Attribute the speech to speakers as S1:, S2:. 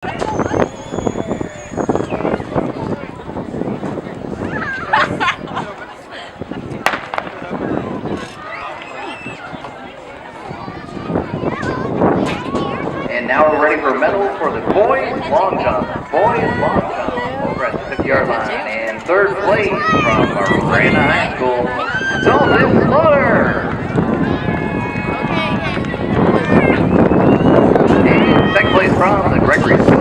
S1: And now we're ready for medal for the boys long jump. Boys long jump over at the 50-yard line. And third place from Marana High School, Dalton Slaughter. And second place from the Gregory School.